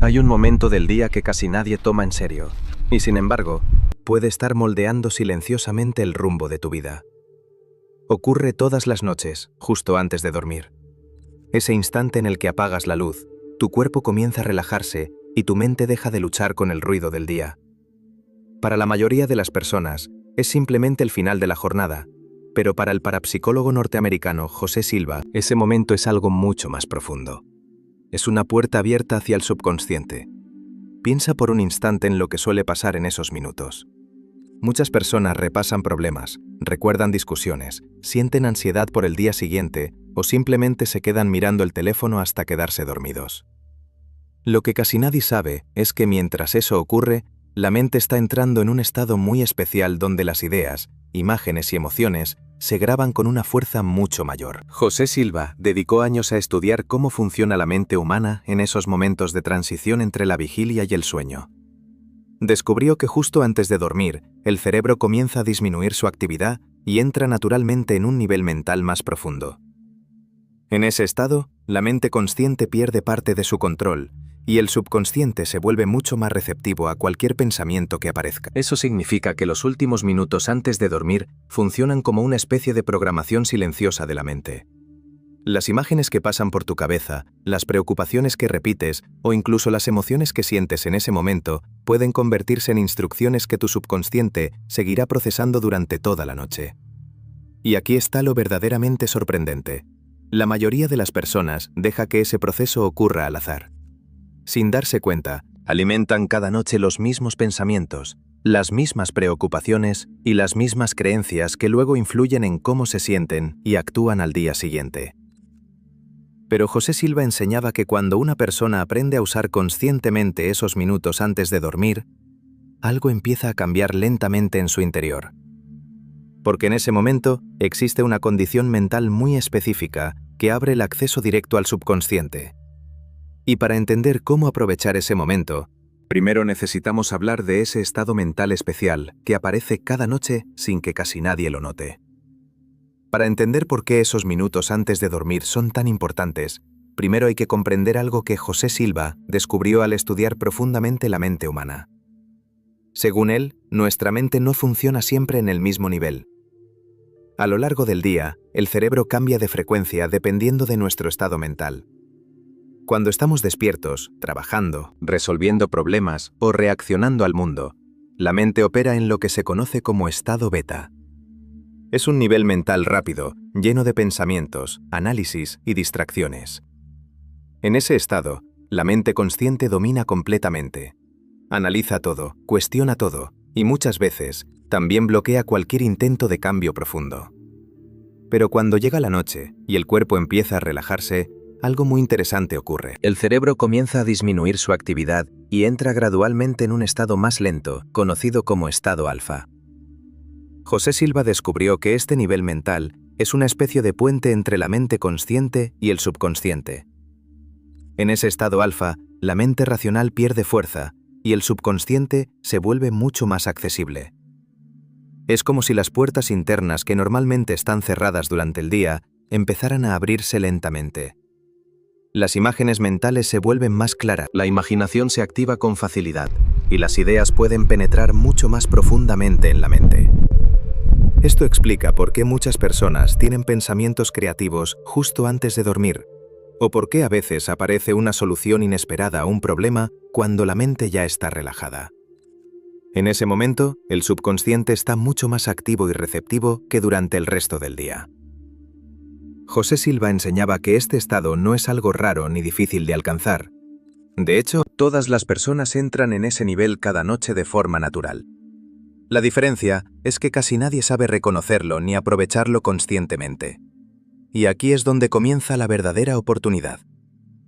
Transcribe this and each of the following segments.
Hay un momento del día que casi nadie toma en serio, y sin embargo, puede estar moldeando silenciosamente el rumbo de tu vida. Ocurre todas las noches, justo antes de dormir. Ese instante en el que apagas la luz, tu cuerpo comienza a relajarse y tu mente deja de luchar con el ruido del día. Para la mayoría de las personas, es simplemente el final de la jornada, pero para el parapsicólogo norteamericano José Silva, ese momento es algo mucho más profundo. Es una puerta abierta hacia el subconsciente. Piensa por un instante en lo que suele pasar en esos minutos. Muchas personas repasan problemas, recuerdan discusiones, sienten ansiedad por el día siguiente o simplemente se quedan mirando el teléfono hasta quedarse dormidos. Lo que casi nadie sabe es que mientras eso ocurre, la mente está entrando en un estado muy especial donde las ideas, imágenes y emociones se graban con una fuerza mucho mayor. José Silva dedicó años a estudiar cómo funciona la mente humana en esos momentos de transición entre la vigilia y el sueño. Descubrió que justo antes de dormir, el cerebro comienza a disminuir su actividad y entra naturalmente en un nivel mental más profundo. En ese estado, la mente consciente pierde parte de su control y el subconsciente se vuelve mucho más receptivo a cualquier pensamiento que aparezca. Eso significa que los últimos minutos antes de dormir funcionan como una especie de programación silenciosa de la mente. Las imágenes que pasan por tu cabeza, las preocupaciones que repites o incluso las emociones que sientes en ese momento pueden convertirse en instrucciones que tu subconsciente seguirá procesando durante toda la noche. Y aquí está lo verdaderamente sorprendente. La mayoría de las personas deja que ese proceso ocurra al azar. Sin darse cuenta, alimentan cada noche los mismos pensamientos, las mismas preocupaciones y las mismas creencias que luego influyen en cómo se sienten y actúan al día siguiente. Pero José Silva enseñaba que cuando una persona aprende a usar conscientemente esos minutos antes de dormir, algo empieza a cambiar lentamente en su interior. Porque en ese momento existe una condición mental muy específica que abre el acceso directo al subconsciente. Y para entender cómo aprovechar ese momento, primero necesitamos hablar de ese estado mental especial que aparece cada noche sin que casi nadie lo note. Para entender por qué esos minutos antes de dormir son tan importantes, primero hay que comprender algo que José Silva descubrió al estudiar profundamente la mente humana. Según él, nuestra mente no funciona siempre en el mismo nivel. A lo largo del día, el cerebro cambia de frecuencia dependiendo de nuestro estado mental. Cuando estamos despiertos, trabajando, resolviendo problemas o reaccionando al mundo, la mente opera en lo que se conoce como estado beta. Es un nivel mental rápido, lleno de pensamientos, análisis y distracciones. En ese estado, la mente consciente domina completamente. Analiza todo, cuestiona todo y muchas veces también bloquea cualquier intento de cambio profundo. Pero cuando llega la noche y el cuerpo empieza a relajarse, algo muy interesante ocurre. El cerebro comienza a disminuir su actividad y entra gradualmente en un estado más lento, conocido como estado alfa. José Silva descubrió que este nivel mental es una especie de puente entre la mente consciente y el subconsciente. En ese estado alfa, la mente racional pierde fuerza y el subconsciente se vuelve mucho más accesible. Es como si las puertas internas que normalmente están cerradas durante el día empezaran a abrirse lentamente. Las imágenes mentales se vuelven más claras, la imaginación se activa con facilidad y las ideas pueden penetrar mucho más profundamente en la mente. Esto explica por qué muchas personas tienen pensamientos creativos justo antes de dormir, o por qué a veces aparece una solución inesperada a un problema cuando la mente ya está relajada. En ese momento, el subconsciente está mucho más activo y receptivo que durante el resto del día. José Silva enseñaba que este estado no es algo raro ni difícil de alcanzar. De hecho, todas las personas entran en ese nivel cada noche de forma natural. La diferencia es que casi nadie sabe reconocerlo ni aprovecharlo conscientemente. Y aquí es donde comienza la verdadera oportunidad.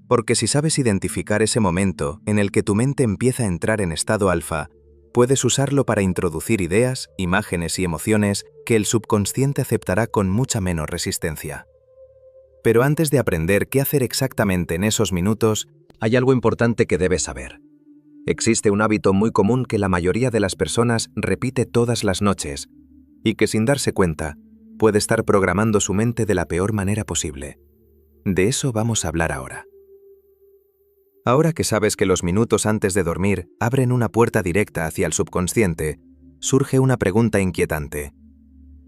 Porque si sabes identificar ese momento en el que tu mente empieza a entrar en estado alfa, puedes usarlo para introducir ideas, imágenes y emociones que el subconsciente aceptará con mucha menos resistencia. Pero antes de aprender qué hacer exactamente en esos minutos, hay algo importante que debes saber. Existe un hábito muy común que la mayoría de las personas repite todas las noches y que sin darse cuenta puede estar programando su mente de la peor manera posible. De eso vamos a hablar ahora. Ahora que sabes que los minutos antes de dormir abren una puerta directa hacia el subconsciente, surge una pregunta inquietante.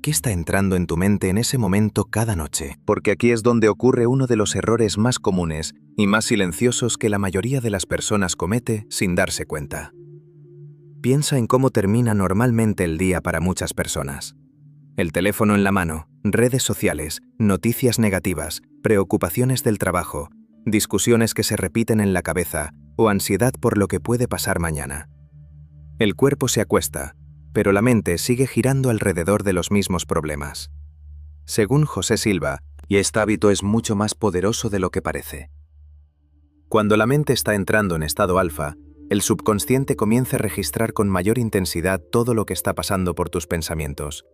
¿Qué está entrando en tu mente en ese momento cada noche? Porque aquí es donde ocurre uno de los errores más comunes y más silenciosos que la mayoría de las personas comete sin darse cuenta. Piensa en cómo termina normalmente el día para muchas personas. El teléfono en la mano, redes sociales, noticias negativas, preocupaciones del trabajo, discusiones que se repiten en la cabeza o ansiedad por lo que puede pasar mañana. El cuerpo se acuesta, pero la mente sigue girando alrededor de los mismos problemas. Según José Silva, y este hábito es mucho más poderoso de lo que parece. Cuando la mente está entrando en estado alfa, el subconsciente comienza a registrar con mayor intensidad todo lo que está pasando por tus pensamientos.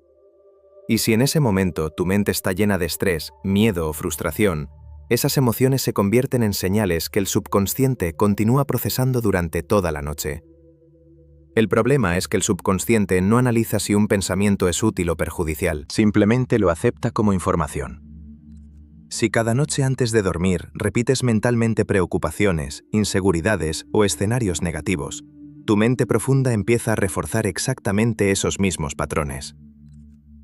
Y si en ese momento tu mente está llena de estrés, miedo o frustración, esas emociones se convierten en señales que el subconsciente continúa procesando durante toda la noche. El problema es que el subconsciente no analiza si un pensamiento es útil o perjudicial, simplemente lo acepta como información. Si cada noche antes de dormir repites mentalmente preocupaciones, inseguridades o escenarios negativos, tu mente profunda empieza a reforzar exactamente esos mismos patrones.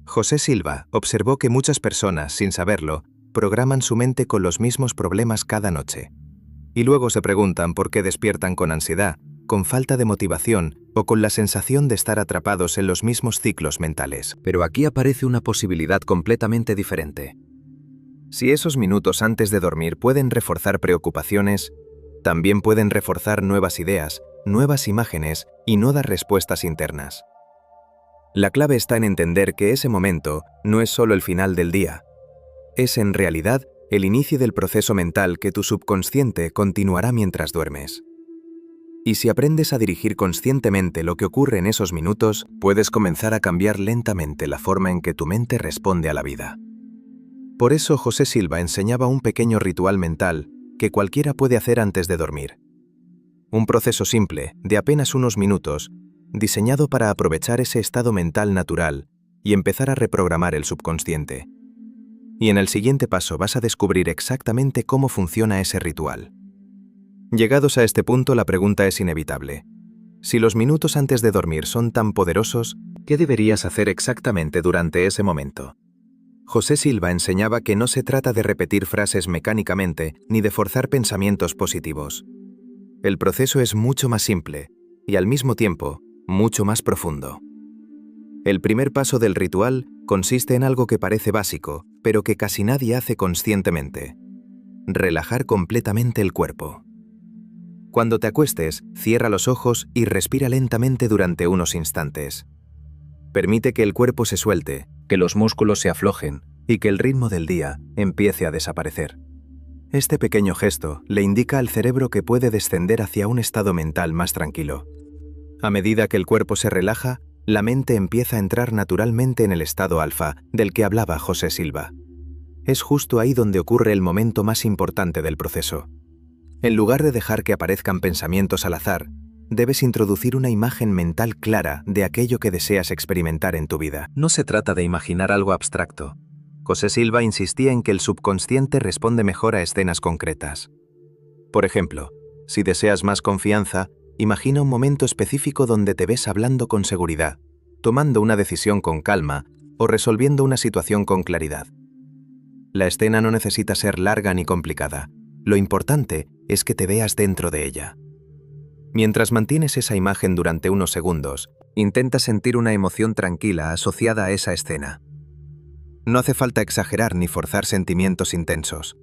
José Silva observó que muchas personas, sin saberlo, programan su mente con los mismos problemas cada noche. Y luego se preguntan por qué despiertan con ansiedad, con falta de motivación o con la sensación de estar atrapados en los mismos ciclos mentales. Pero aquí aparece una posibilidad completamente diferente. Si esos minutos antes de dormir pueden reforzar preocupaciones, también pueden reforzar nuevas ideas, nuevas imágenes y nuevas respuestas internas. La clave está en entender que ese momento no es solo el final del día. Es en realidad el inicio del proceso mental que tu subconsciente continuará mientras duermes. Y si aprendes a dirigir conscientemente lo que ocurre en esos minutos, puedes comenzar a cambiar lentamente la forma en que tu mente responde a la vida. Por eso José Silva enseñaba un pequeño ritual mental que cualquiera puede hacer antes de dormir. Un proceso simple, de apenas unos minutos, diseñado para aprovechar ese estado mental natural y empezar a reprogramar el subconsciente. Y en el siguiente paso vas a descubrir exactamente cómo funciona ese ritual. Llegados a este punto, la pregunta es inevitable. Si los minutos antes de dormir son tan poderosos, ¿qué deberías hacer exactamente durante ese momento? José Silva enseñaba que no se trata de repetir frases mecánicamente ni de forzar pensamientos positivos. El proceso es mucho más simple y, al mismo tiempo, mucho más profundo. El primer paso del ritual consiste en algo que parece básico, pero que casi nadie hace conscientemente: relajar completamente el cuerpo. Cuando te acuestes, cierra los ojos y respira lentamente durante unos instantes. Permite que el cuerpo se suelte, que los músculos se aflojen y que el ritmo del día empiece a desaparecer. Este pequeño gesto le indica al cerebro que puede descender hacia un estado mental más tranquilo. A medida que el cuerpo se relaja, la mente empieza a entrar naturalmente en el estado alfa del que hablaba José Silva. Es justo ahí donde ocurre el momento más importante del proceso. En lugar de dejar que aparezcan pensamientos al azar, debes introducir una imagen mental clara de aquello que deseas experimentar en tu vida. No se trata de imaginar algo abstracto. José Silva insistía en que el subconsciente responde mejor a escenas concretas. Por ejemplo, si deseas más confianza, imagina un momento específico donde te ves hablando con seguridad, tomando una decisión con calma o resolviendo una situación con claridad. La escena no necesita ser larga ni complicada. Lo importante es que te veas dentro de ella. Mientras mantienes esa imagen durante unos segundos, intenta sentir una emoción tranquila asociada a esa escena. No hace falta exagerar ni forzar sentimientos intensos.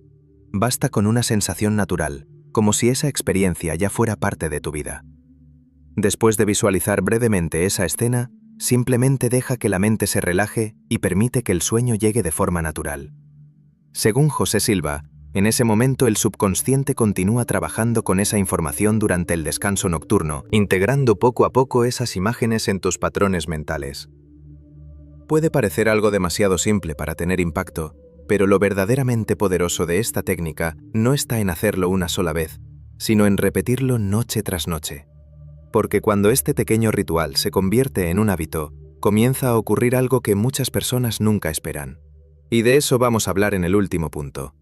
Basta con una sensación natural, como si esa experiencia ya fuera parte de tu vida. Después de visualizar brevemente esa escena, simplemente deja que la mente se relaje y permite que el sueño llegue de forma natural. Según José Silva, en ese momento el subconsciente continúa trabajando con esa información durante el descanso nocturno, integrando poco a poco esas imágenes en tus patrones mentales. Puede parecer algo demasiado simple para tener impacto, pero lo verdaderamente poderoso de esta técnica no está en hacerlo una sola vez, sino en repetirlo noche tras noche. Porque cuando este pequeño ritual se convierte en un hábito, comienza a ocurrir algo que muchas personas nunca esperan. Y de eso vamos a hablar en el último punto.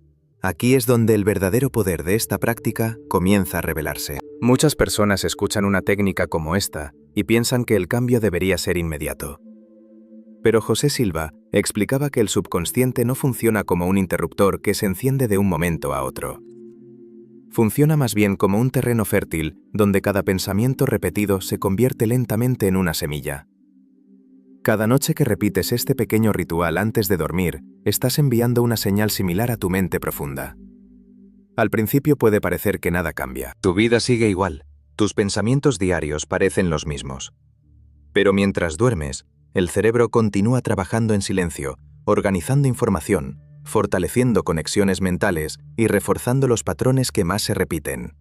Aquí es donde el verdadero poder de esta práctica comienza a revelarse. Muchas personas escuchan una técnica como esta y piensan que el cambio debería ser inmediato. Pero José Silva explicaba que el subconsciente no funciona como un interruptor que se enciende de un momento a otro. Funciona más bien como un terreno fértil donde cada pensamiento repetido se convierte lentamente en una semilla. Cada noche que repites este pequeño ritual antes de dormir, estás enviando una señal similar a tu mente profunda. Al principio puede parecer que nada cambia. Tu vida sigue igual. Tus pensamientos diarios parecen los mismos. Pero mientras duermes, el cerebro continúa trabajando en silencio, organizando información, fortaleciendo conexiones mentales y reforzando los patrones que más se repiten.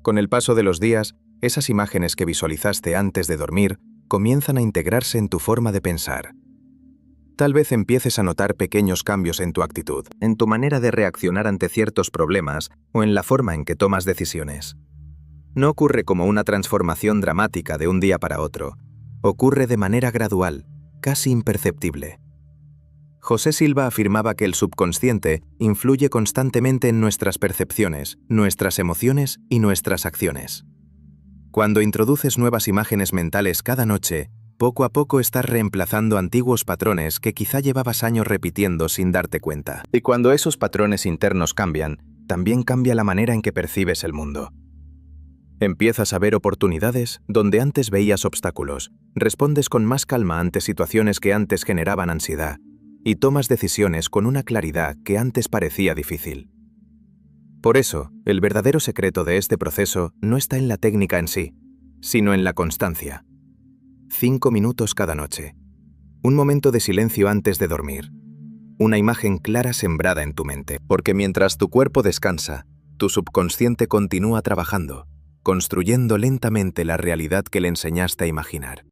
Con el paso de los días, esas imágenes que visualizaste antes de dormir comienzan a integrarse en tu forma de pensar. Tal vez empieces a notar pequeños cambios en tu actitud, en tu manera de reaccionar ante ciertos problemas o en la forma en que tomas decisiones. No ocurre como una transformación dramática de un día para otro. Ocurre de manera gradual, casi imperceptible. José Silva afirmaba que el subconsciente influye constantemente en nuestras percepciones, nuestras emociones y nuestras acciones. Cuando introduces nuevas imágenes mentales cada noche, poco a poco estás reemplazando antiguos patrones que quizá llevabas años repitiendo sin darte cuenta. Y cuando esos patrones internos cambian, también cambia la manera en que percibes el mundo. Empiezas a ver oportunidades donde antes veías obstáculos, respondes con más calma ante situaciones que antes generaban ansiedad, y tomas decisiones con una claridad que antes parecía difícil. Por eso, el verdadero secreto de este proceso no está en la técnica en sí, sino en la constancia. 5 minutos cada noche. Un momento de silencio antes de dormir. Una imagen clara sembrada en tu mente. Porque mientras tu cuerpo descansa, tu subconsciente continúa trabajando, construyendo lentamente la realidad que le enseñaste a imaginar.